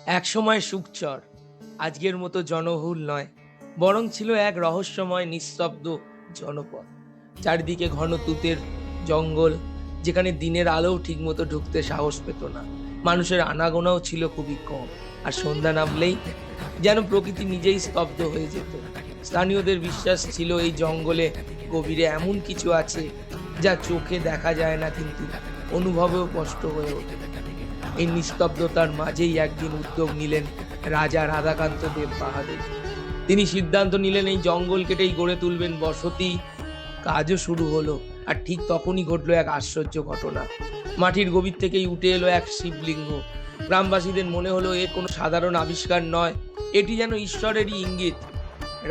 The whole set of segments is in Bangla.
একসময় সুখচর আজকের মতো জনবহুল নয়, বরং ছিল এক রহস্যময় নিস্তব্ধ জনপদ। চারিদিকে ঘন তুতের জঙ্গল, যেখানে দিনের আলোও ঠিকমতো ঢুকতে সাহস পেত না। মানুষের আনাগোনাও ছিল খুবই কম, আর সন্ধ্যা নামলেই যেন প্রকৃতি নিজেই স্তব্ধ হয়ে যেত। স্থানীয়দের বিশ্বাস ছিল এই জঙ্গলে গভীরে এমন কিছু আছে যা চোখে দেখা যায় না, কিন্তু অনুভবেও কষ্ট হয়ে ওঠে। এই নিস্তব্ধতার মাঝেই একদিন উদ্যোগ নিলেন রাজা রাধাকান্ত দেব বাহাদুর। তিনি সিদ্ধান্ত নিলেন এই জঙ্গল কেটেই গড়ে তুলবেন বসতি। কাজও শুরু হলো, আর ঠিক তখনই ঘটলো এক আশ্চর্য ঘটনা। মাটির গভীর থেকেই উঠে এলো এক শিবলিঙ্গ। গ্রামবাসীদের মনে হলো এ কোনো সাধারণ আবিষ্কার নয়, এটি যেন ঈশ্বরেরই ইঙ্গিত।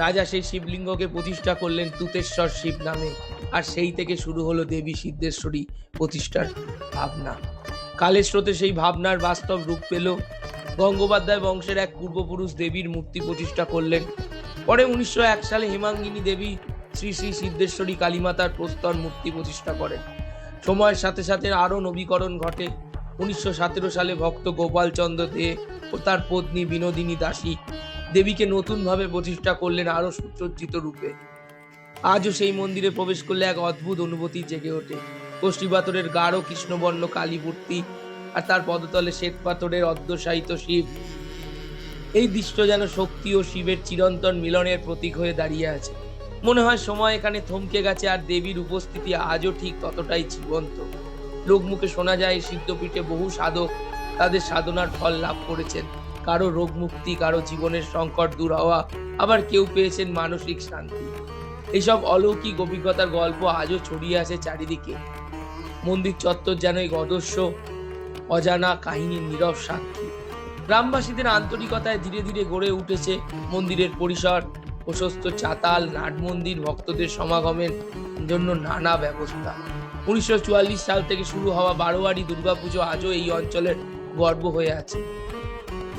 রাজা সেই শিবলিঙ্গকে প্রতিষ্ঠা করলেন তুতেশ্বর শিব নামে, আর সেই থেকে শুরু হলো দেবী সিদ্ধেশ্বরী প্রতিষ্ঠার ভাবনা। কালের স্রোতে সেই ভাবনার বাস্তব রূপ পেল। গঙ্গোপাধ্যায় বংশের এক পূর্বপুরুষ দেবীর মূর্তি প্রতিষ্ঠা করলেন। পরে 1901 সালে হেমাঙ্গিনী দেবী শ্রী শ্রী সিদ্ধেশ্বরী কালীমাতার প্রস্তর মূর্তি প্রতিষ্ঠা করেন। সময়ের সাথে সাথে আরও নবীকরণ ঘটে। 1917 সালে ভক্ত গোপালচন্দ্র দে ও তার পত্নী বিনোদিনী দাসী দেবীকে নতুনভাবে প্রতিষ্ঠা করলেন আরও সুসজ্জিত রূপে। আজও সেই মন্দিরে প্রবেশ করলে এক অদ্ভুত অনুভূতি জেগে ওঠে। কষ্টি পাথরের গাঢ় কৃষ্ণবর্ণ কালী মূর্তি, আর তার পদতলে শ্বেত পাথরের অর্ধশায়িত শিব। এই দৃশ্য যেন শক্তি ও শিবের চিরন্তন মিলনের প্রতীক হয়ে দাঁড়িয়ে আছে। মনে হয় সময় এখানে থমকে গেছে, আর দেবীর উপস্থিতি আজও ঠিক ততটাই জীবন্ত। লোকমুখে শোনা যায় এই সিদ্ধপীঠে বহু সাধক তাদের সাধনার ফল লাভ করেছেন। কারো রোগ মুক্তি, কারো জীবনের সংকট দূর হওয়া, আবার কেউ পেয়েছেন মানসিক শান্তি। এইসব অলৌকিক অভিজ্ঞতার গল্প আজও ছড়িয়ে আছে চারিদিকে। মন্দির চত্বর যেন এক অদৃশ্য অজানা কাহিনীর নীরব সাক্ষী। গ্রামবাসীদের আন্তরিকতায় ধীরে ধীরে গড়ে উঠেছে মন্দিরের পরিসর, প্রশস্ত চাতাল, নাট মন্দির, ভক্তদের সমাগমের জন্য নানা ব্যবস্থা। 1944 সাল থেকে শুরু হওয়া বারোয়ারি দুর্গাপুজো আজও এই অঞ্চলের গর্ব হয়ে আছে।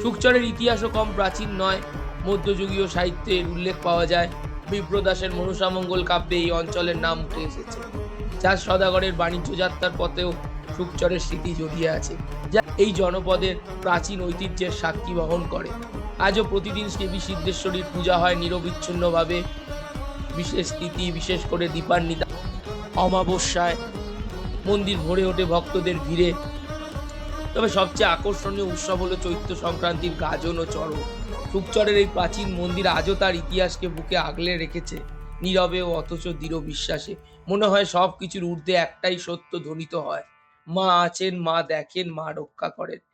সুখচরের ইতিহাসও কম প্রাচীন নয়। মধ্যযুগীয় সাহিত্যে এর উল্লেখ পাওয়া যায়। বিপ্রদাসের মনসামঙ্গল কাব্যে এই অঞ্চলের নাম উঠে এসেছে। চার সদাগরের বাণিজ্য যাত্রার পথেও সুখচরের স্মৃতি জড়িয়ে আছে, যা এই জনপদের প্রাচীন ঐতিহ্যের সাক্ষী বহন করে। আজও প্রতিদিন দেবী সিদ্ধেশ্বরীর পূজা হয় নিরবিচ্ছিন্নভাবে। বিশেষ তিথি, বিশেষ করে দীপান্বিতা অমাবস্যায় মন্দির ভরে ওঠে ভক্তদের ভিড়ে। তবে সবচেয়ে আকর্ষণীয় উৎসব হলো চৈত্র সংক্রান্তির গাজন ও চড়ক। সুখচরের এই প্রাচীন মন্দির আজও তার ইতিহাসকে বুকে আগলে রেখেছে, নীরবে ও অথচ দৃঢ় বিশ্বাসে। মনে হয় সবকিছুর ঊর্ধ্বে একটাই সত্য ধ্বনিত হয়, মা আছেন, মা দেখেন, মা রক্ষা করেন।